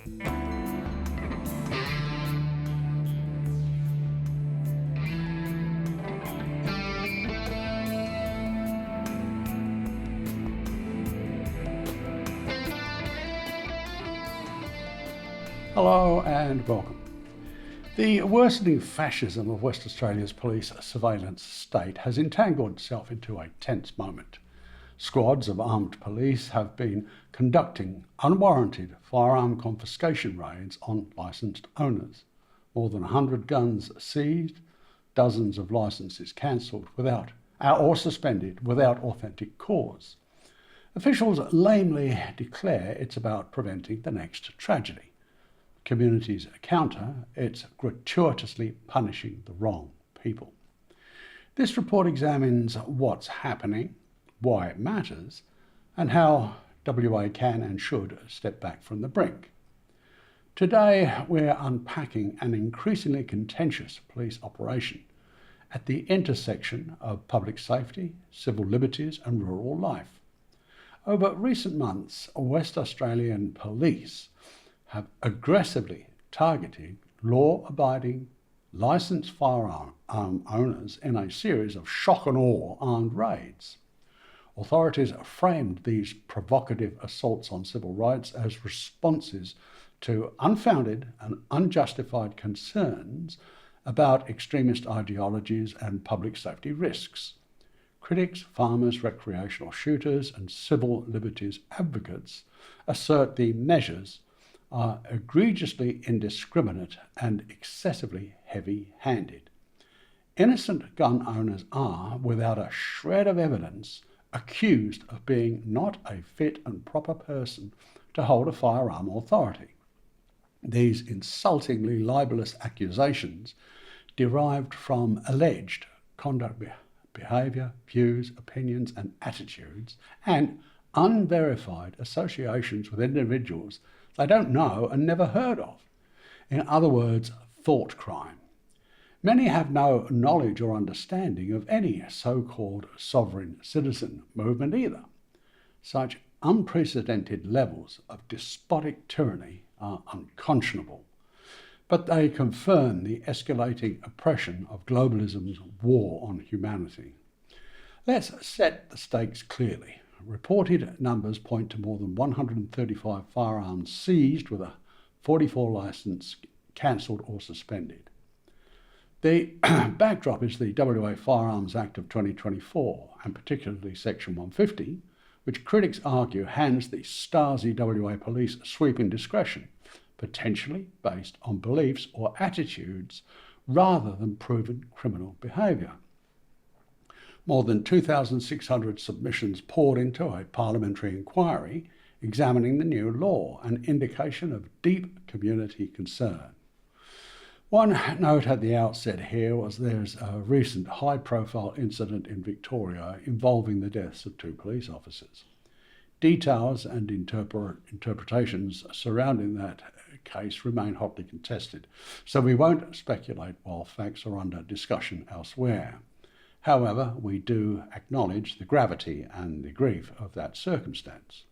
Hello and welcome. The worsening fascism of West Australia's police surveillance state has entangled itself into a tense moment. Squads of armed police have been conducting unwarranted firearm confiscation raids on licensed owners. More than 100 guns seized, dozens of licences cancelled or suspended without authentic cause. Officials lamely declare it's about preventing the next tragedy. Communities counter, it's gratuitously punishing the wrong people. This report examines what's happening, why it matters, and how WA can and should step back from the brink. Today, we're unpacking an increasingly contentious police operation at the intersection of public safety, civil liberties, and rural life. Over recent months, West Australian police have aggressively targeted law-abiding, licensed firearm owners in a series of shock and awe armed raids. Authorities framed these provocative assaults on civil rights as responses to unfounded and unjustified concerns about extremist ideologies and public safety risks. Critics, farmers, recreational shooters, and civil liberties advocates assert the measures are egregiously indiscriminate and excessively heavy-handed. Innocent gun owners are, without a shred of evidence, accused of being not a fit and proper person to hold a firearm authority. These insultingly libelous accusations derived from alleged conduct, behaviour, views, opinions and attitudes, and unverified associations with individuals they don't know and never heard of. In other words, thought crime. Many have no knowledge or understanding of any so-called sovereign citizen movement either. Such unprecedented levels of despotic tyranny are unconscionable, but they confirm the escalating oppression of globalism's war on humanity. Let's set the stakes clearly. Reported numbers point to more than 135 firearms seized with a 44 licence cancelled or suspended. The backdrop is the WA Firearms Act of 2024, and particularly Section 150, which critics argue hands the Stasi WA police sweeping discretion, potentially based on beliefs or attitudes rather than proven criminal behaviour. More than 2,600 submissions poured into a parliamentary inquiry examining the new law, an indication of deep community concern. One note at the outset here was there's a recent high-profile incident in Victoria involving the deaths of 2 police officers. Details and interpretations surrounding that case remain hotly contested, so we won't speculate while facts are under discussion elsewhere. However, we do acknowledge the gravity and the grief of that circumstance.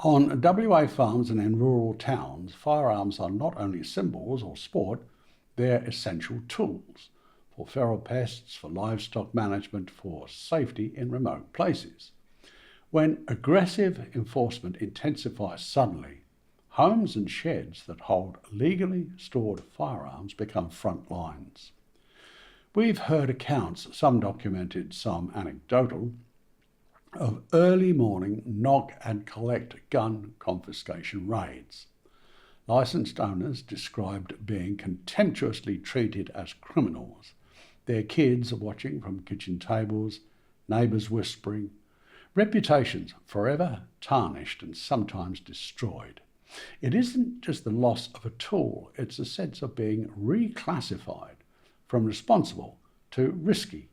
On WA farms and in rural towns, firearms are not only symbols or sport, they're essential tools for feral pests, for livestock management, for safety in remote places. When aggressive enforcement intensifies suddenly, homes and sheds that hold legally stored firearms become front lines. We've heard accounts, some documented, some anecdotal, of early morning knock and collect gun confiscation raids. Licensed owners described being contemptuously treated as criminals, their kids watching from kitchen tables, neighbours whispering, reputations forever tarnished and sometimes destroyed. It isn't just the loss of a tool, it's a sense of being reclassified from responsible to risky,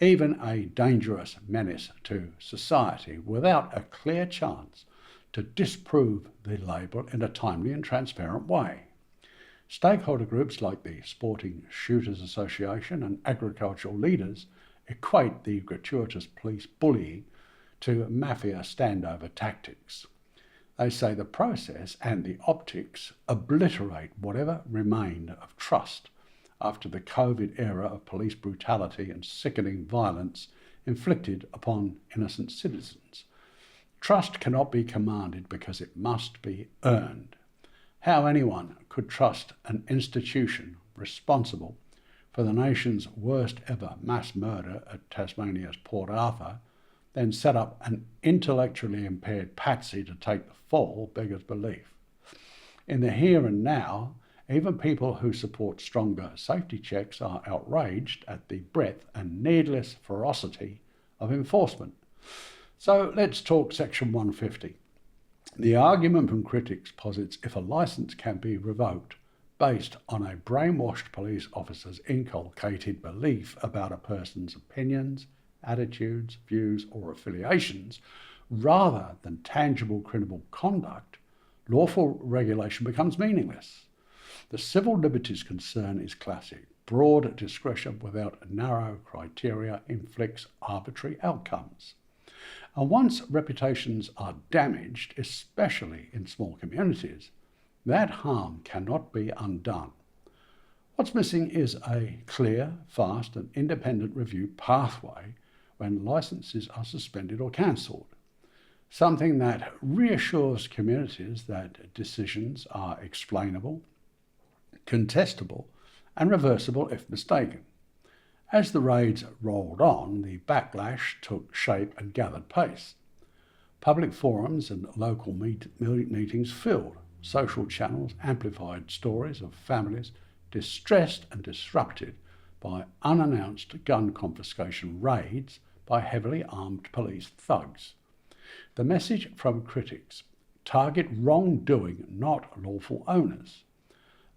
even a dangerous menace to society without a clear chance to disprove the label in a timely and transparent way. Stakeholder groups like the Sporting Shooters Association and agricultural leaders equate the gratuitous police bullying to mafia standover tactics. They say the process and the optics obliterate whatever remained of trust after the COVID era of police brutality and sickening violence inflicted upon innocent citizens. Trust cannot be commanded because it must be earned. How anyone could trust an institution responsible for the nation's worst ever mass murder at Tasmania's Port Arthur, then set up an intellectually impaired patsy to take the fall, beggars belief. In the here and now, even people who support stronger safety checks are outraged at the breadth and needless ferocity of enforcement. So let's talk Section 150. The argument from critics posits if a licence can be revoked based on a brainwashed police officer's inculcated belief about a person's opinions, attitudes, views or affiliations, rather than tangible criminal conduct, lawful regulation becomes meaningless. The civil liberties concern is classic. Broad discretion without narrow criteria inflicts arbitrary outcomes. And once reputations are damaged, especially in small communities, that harm cannot be undone. What's missing is a clear, fast and independent review pathway when licences are suspended or cancelled. Something that reassures communities that decisions are explainable, contestable and reversible if mistaken. As the raids rolled on, the backlash took shape and gathered pace. Public forums and local meetings filled. Social channels amplified stories of families distressed and disrupted by unannounced gun confiscation raids by heavily armed police thugs. The message from critics: target wrongdoing, not lawful owners.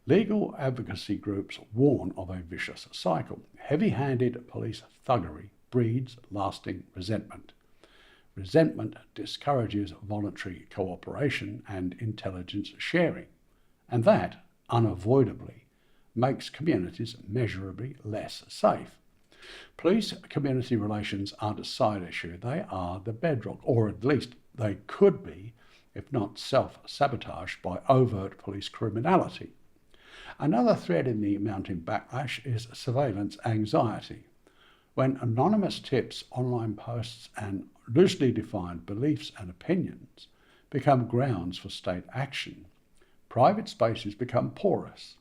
Legal advocacy groups warn of a vicious cycle. Heavy-handed police thuggery breeds lasting resentment. Resentment discourages voluntary cooperation and intelligence sharing, and that, unavoidably, makes communities measurably less safe. Police-community relations aren't a side issue, they are the bedrock, or at least they could be, if not self-sabotaged by overt police criminality. Another thread in the mounting backlash is surveillance anxiety. When anonymous tips, online posts and loosely defined beliefs and opinions become grounds for state action, private spaces become porous.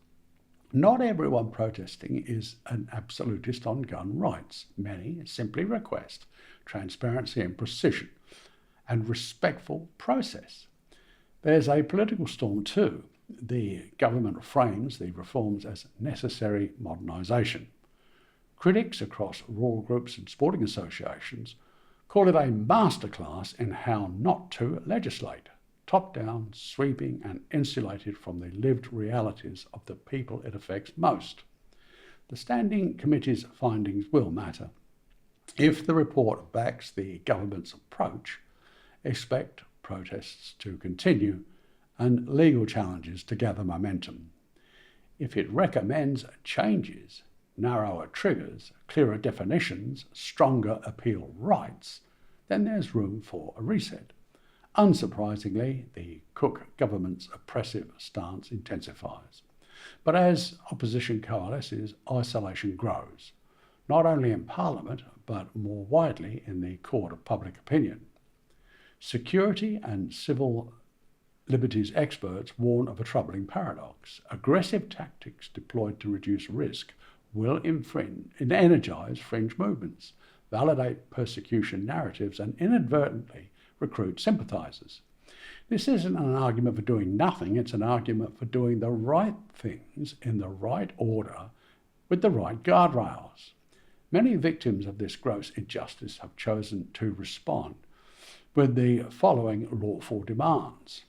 Not everyone protesting is an absolutist on gun rights. Many simply request transparency and precision and respectful process. There's a political storm too. The government frames the reforms as necessary modernisation. Critics across rural groups and sporting associations call it a masterclass in how not to legislate, top-down, sweeping and insulated from the lived realities of the people it affects most. The Standing Committee's findings will matter. If the report backs the government's approach, expect protests to continue and legal challenges to gather momentum. If it recommends changes, narrower triggers, clearer definitions, stronger appeal rights, then there's room for a reset. Unsurprisingly, the Cook government's oppressive stance intensifies. But as opposition coalesces, isolation grows, not only in Parliament, but more widely in the court of public opinion. Security and civil liberties experts warn of a troubling paradox. Aggressive tactics deployed to reduce risk will energise fringe movements, validate persecution narratives and inadvertently recruit sympathisers. This isn't an argument for doing nothing, it's an argument for doing the right things in the right order with the right guardrails. Many victims of this gross injustice have chosen to respond with the following lawful demands.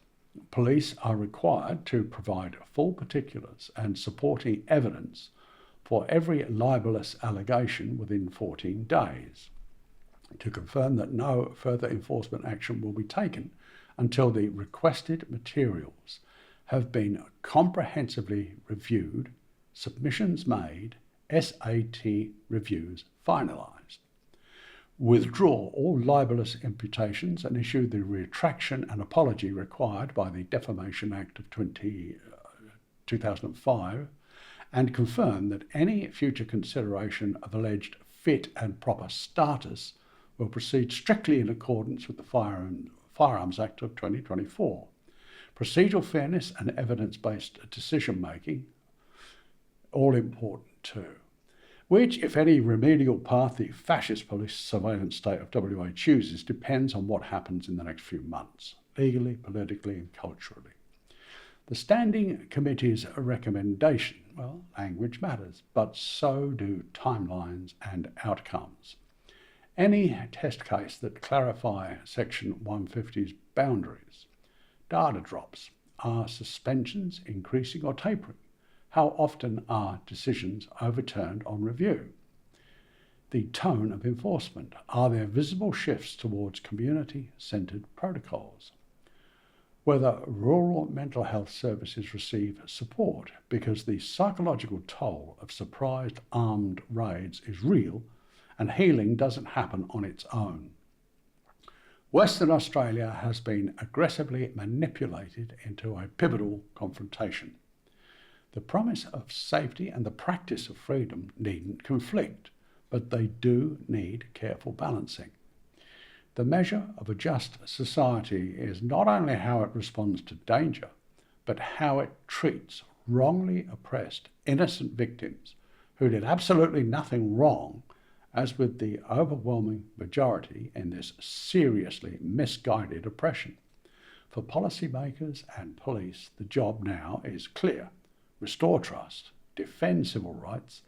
Police are required to provide full particulars and supporting evidence for every libellous allegation within 14 days, to confirm that no further enforcement action will be taken until the requested materials have been comprehensively reviewed, submissions made, SAT reviews finalised. withdraw all libellous imputations and issue the retraction and apology required by the Defamation Act of 2005, and confirm that any future consideration of alleged fit and proper status will proceed strictly in accordance with the Firearms Act of 2024. Procedural fairness and evidence-based decision-making, all important too, which, if any remedial path the fascist police surveillance state of WA chooses, depends on what happens in the next few months, legally, politically and culturally. The Standing Committee's recommendation, well, language matters, but so do timelines and outcomes. Any test case that clarify Section 150's boundaries, data drops, are suspensions increasing or tapering? How often are decisions overturned on review? The tone of enforcement, are there visible shifts towards community-centred protocols? Whether rural mental health services receive support because the psychological toll of surprised armed raids is real and healing doesn't happen on its own. Western Australia has been aggressively manipulated into a pivotal confrontation. The promise of safety and the practice of freedom needn't conflict, but they do need careful balancing. The measure of a just society is not only how it responds to danger, but how it treats wrongly oppressed innocent victims who did absolutely nothing wrong, as with the overwhelming majority in this seriously misguided oppression. For policymakers and police, the job now is clear: restore trust, defend civil rights,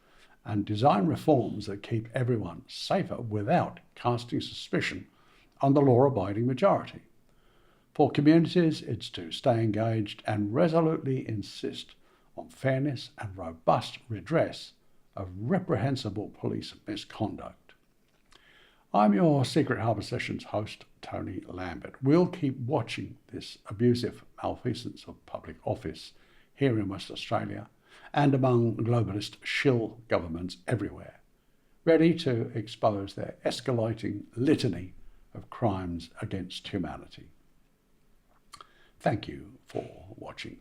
and design reforms that keep everyone safer without casting suspicion on the law-abiding majority. For communities, it's to stay engaged and resolutely insist on fairness and robust redress of reprehensible police misconduct. I'm your Secret Harbour Sessions host, Tony Lambert. We'll keep watching this abusive malfeasance of public office here in West Australia and among globalist shill governments everywhere, ready to expose their escalating litany of crimes against humanity. Thank you for watching.